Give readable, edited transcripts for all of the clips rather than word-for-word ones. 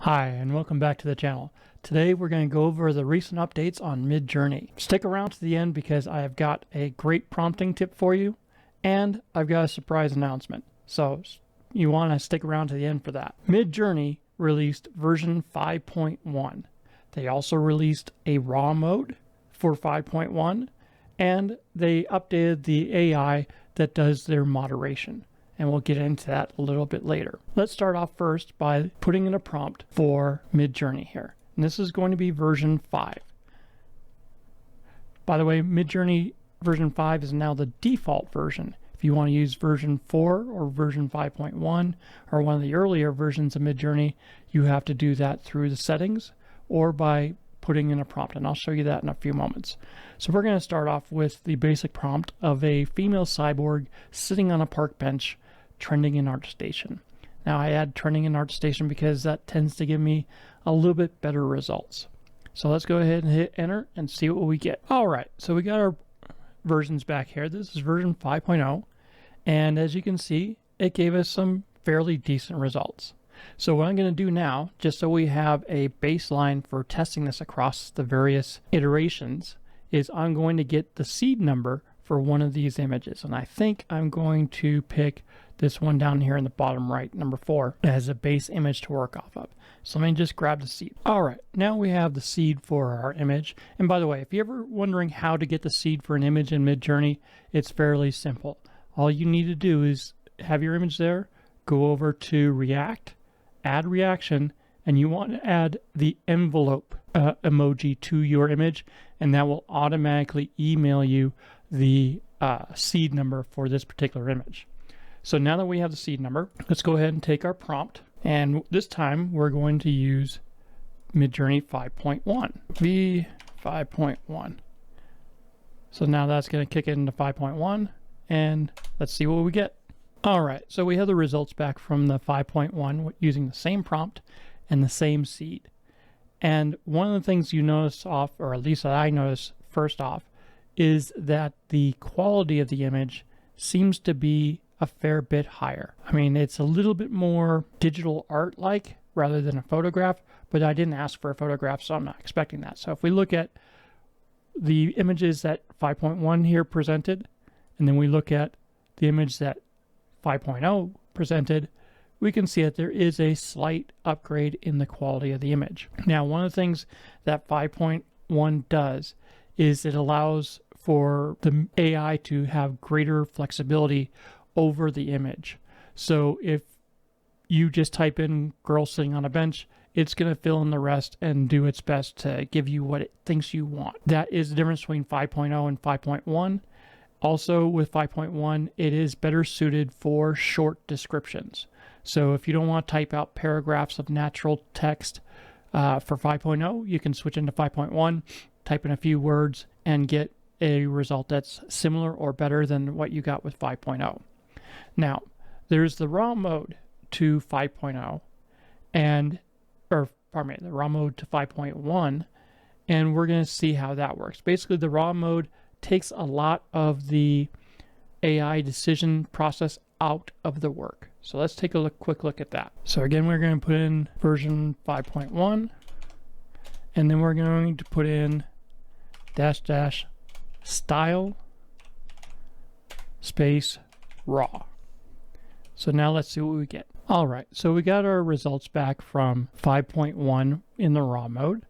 Hi, and welcome back to the channel. Today we're going to go over the recent updates on Midjourney. Stick around to the end because I have got a great prompting tip for you, and I've got a surprise announcement. So you want to stick around to the end for that. Midjourney released version 5.1. They also released a RAW mode for 5.1, and they updated the AI that does their moderation. And we'll get into that a little bit later. Let's start off first by putting in a prompt for Midjourney here. And this is going to be version 5. By the way, Midjourney version 5 is now the default version. If you want to use version 4 or version 5.1 or one of the earlier versions of Midjourney, you have to do that through the settings or by putting in a prompt, and I'll show you that in a few moments. So we're going to start off with the basic prompt of a female cyborg sitting on a park bench trending in ArtStation. Now I add trending in ArtStation because that tends to give me a little bit better results. So let's go ahead and hit enter and see what we get. All right, so we got our versions back here. This is version 5.0, and as you can see, it gave us some fairly decent results. So what I'm going to do now, just so we have a baseline for testing this across the various iterations, is I'm going to get the seed number for one of these images. And I think I'm going to pick this one down here in the bottom right, number 4, as a base image to work off of. So let me just grab the seed. All right, now we have the seed for our image. And by the way, if you're ever wondering how to get the seed for an image in Midjourney, it's fairly simple. All you need to do is have your image there, go over to React, add reaction, and you want to add the envelope emoji to your image, and that will automatically email you the seed number for this particular image. So now that we have the seed number, let's go ahead and take our prompt, and this time we're going to use Midjourney 5.1, V5.1. So now that's going to kick it into 5.1, and let's see what we get. All right, so we have the results back from the 5.1 using the same prompt and the same seed. And one of the things you notice off, or at least that I notice first off, is that the quality of the image seems to be a fair bit higher. I mean, it's a little bit more digital art-like rather than a photograph, but I didn't ask for a photograph, so I'm not expecting that. So if we look at the images that 5.1 here presented, and then we look at the image that 5.0 presented, we can see that there is a slight upgrade in the quality of the image. Now, one of the things that 5.1 does is it allows for the AI to have greater flexibility over the image. So if you just type in girl sitting on a bench, it's going to fill in the rest and do its best to give you what it thinks you want. That is the difference between 5.0 and 5.1. Also with 5.1, it is better suited for short descriptions. So if you don't want to type out paragraphs of natural text for 5.0, you can switch into 5.1, type in a few words, and get a result that's similar or better than what you got with 5.0. Now, there's the RAW mode to 5.0, the RAW mode to 5.1, and we're going to see how that works. Basically, the RAW mode takes a lot of the AI decision process out of the work. So let's take a quick look at that. So again, we're going to put in version 5.1, and then we're going to put in -- style space raw. So now let's see what we get. All right, so we got our results back from 5.1 in the raw mode.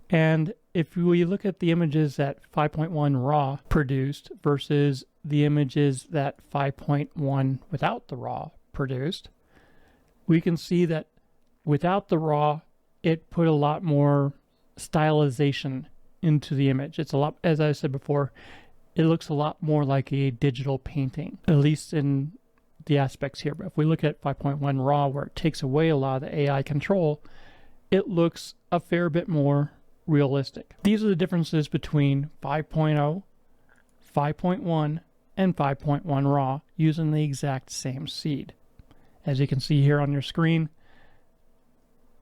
And if we look at the images that 5.1 raw produced versus the images that 5.1 without the raw produced, we can see that without the raw, it put a lot more stylization into the image. It's a lot, as I said before, it looks a lot more like a digital painting, at least in the aspects here. But if we look at 5.1 raw, where it takes away a lot of the AI control, it looks a fair bit more realistic. These are the differences between 5.0, 5.1, and 5.1 raw using the exact same seed. As you can see here on your screen,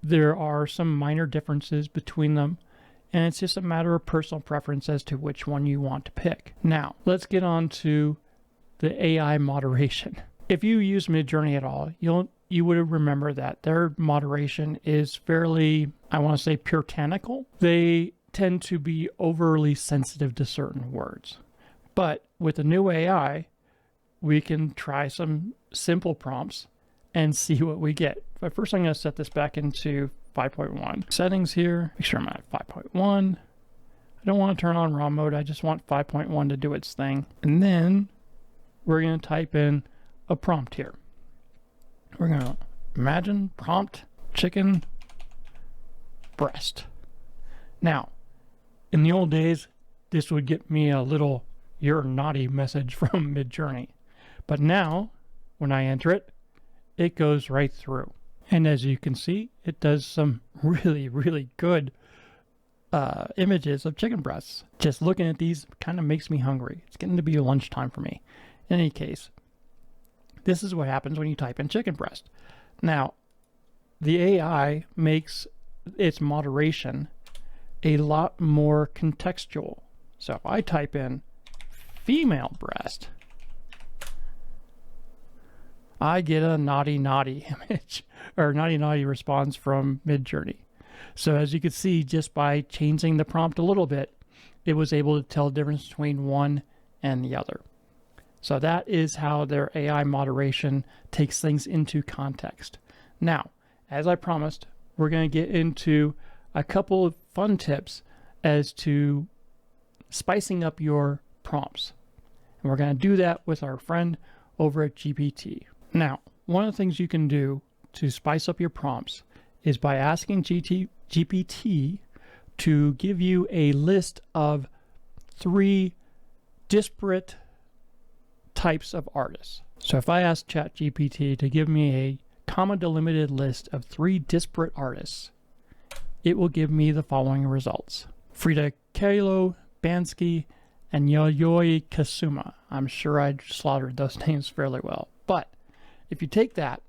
there are some minor differences between them, and it's just a matter of personal preference as to which one you want to pick. Now, let's get on to the AI moderation. If you use Midjourney at all, you'll you would remember that their moderation is fairly, I want to say, puritanical. They tend to be overly sensitive to certain words. But with the new AI, we can try some simple prompts and see what we get. But first I'm going to set this back into 5.1. Settings here, make sure I'm at 5.1. I don't want to turn on RAW mode, I just want 5.1 to do its thing. And then we're going to type in a prompt here. We're going to imagine prompt chicken breast. Now, in the old days, this would get me a little "you're naughty" message from Midjourney. But now, when I enter it, it goes right through. And as you can see, it does some really, really good images of chicken breasts. Just looking at these kind of makes me hungry. It's getting to be lunchtime for me. In any case, this is what happens when you type in chicken breast. Now, the AI makes its moderation a lot more contextual. So if I type in female breast, I get a naughty image, or naughty response from Midjourney. So as you can see, just by changing the prompt a little bit, it was able to tell the difference between one and the other. So that is how their AI moderation takes things into context. Now, as I promised, we're going to get into a couple of fun tips as to spicing up your prompts. And we're going to do that with our friend over at GPT. Now, one of the things you can do to spice up your prompts is by asking GPT to give you a list of 3 disparate types of artists. So if I ask ChatGPT to give me a comma-delimited list of 3 disparate artists, it will give me the following results: Frida Kahlo, Bansky, and Yayoi Kusama. I'm sure I slaughtered those names fairly well. But if you take that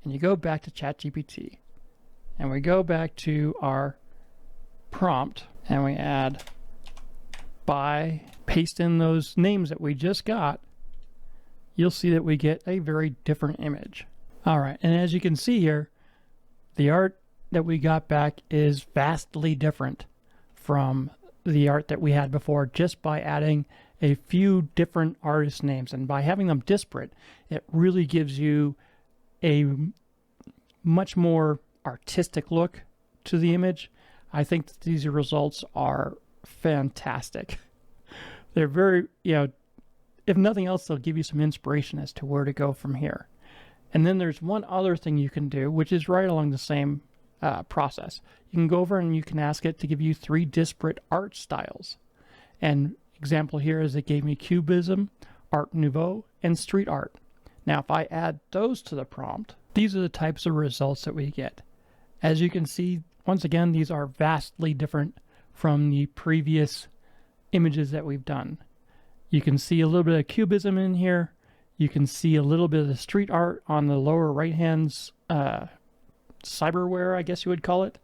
and you go back to ChatGPT and we go back to our prompt and we add by, paste in those names that we just got, you'll see that we get a very different image. All right, and as you can see here, the art that we got back is vastly different from the art that we had before, just by adding a few different artist names. And by having them disparate, it really gives you a much more artistic look to the image. I think that these results are fantastic. They're very, if nothing else, they'll give you some inspiration as to where to go from here. And then there's one other thing you can do, which is right along the same process. You can go over and you can ask it to give you 3 disparate art styles. And example here is it gave me Cubism, Art Nouveau, and street art. Now, if I add those to the prompt, these are the types of results that we get. As you can see, once again, these are vastly different from the previous images that we've done. You can see a little bit of Cubism in here. You can see a little bit of the street art on the lower right-hand cyberware, I guess you would call it.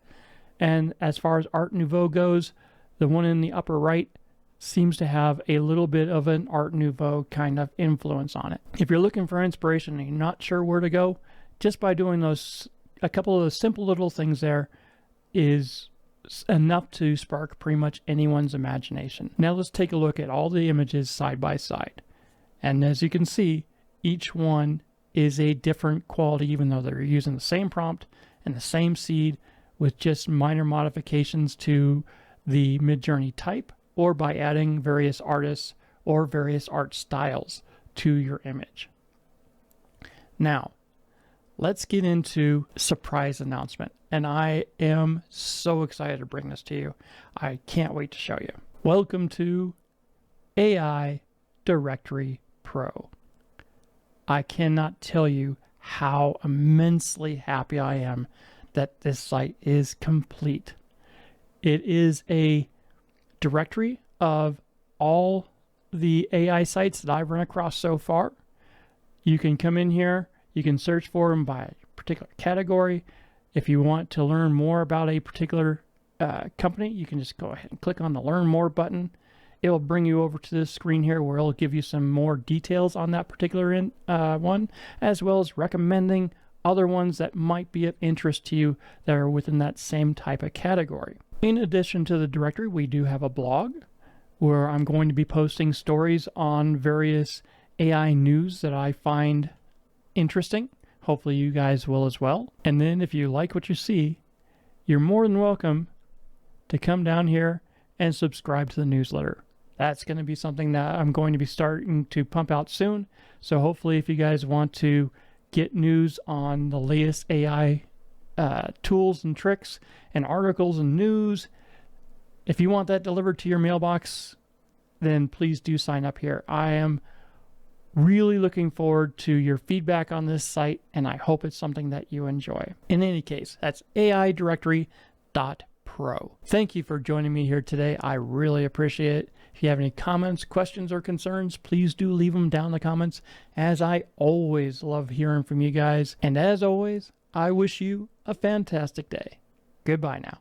And as far as Art Nouveau goes, the one in the upper right seems to have a little bit of an Art Nouveau kind of influence on it. If you're looking for inspiration and you're not sure where to go, just by doing a couple of those simple little things there is enough to spark pretty much anyone's imagination. Now let's take a look at all the images side by side. And as you can see, each one is a different quality, even though they're using the same prompt and the same seed with just minor modifications to the Midjourney type, or by adding various artists or various art styles to your image. Now, let's get into surprise announcement. And I am so excited to bring this to you. I can't wait to show you. Welcome to AI Directory Pro. I cannot tell you how immensely happy I am that this site is complete. It is a directory of all the AI sites that I've run across so far. You can come in here, you can search for them by particular category. If you want to learn more about a particular company, you can just go ahead and click on the Learn More button. It will bring you over to this screen here where it'll give you some more details on that particular one, as well as recommending other ones that might be of interest to you that are within that same type of category. In addition to the directory, we do have a blog where I'm going to be posting stories on various AI news that I find interesting. Hopefully you guys will as well. And then if you like what you see, you're more than welcome to come down here and subscribe to the newsletter. That's going to be something that I'm going to be starting to pump out soon. So hopefully if you guys want to get news on the latest AI tools and tricks and articles and news, if you want that delivered to your mailbox, then please do sign up here. I am really looking forward to your feedback on this site, and I hope it's something that you enjoy. In any case, that's aidirectory.pro. Thank you for joining me here today. I really appreciate it. If you have any comments, questions, or concerns, please do leave them down in the comments, as I always love hearing from you guys. And as always, I wish you a fantastic day. Goodbye now.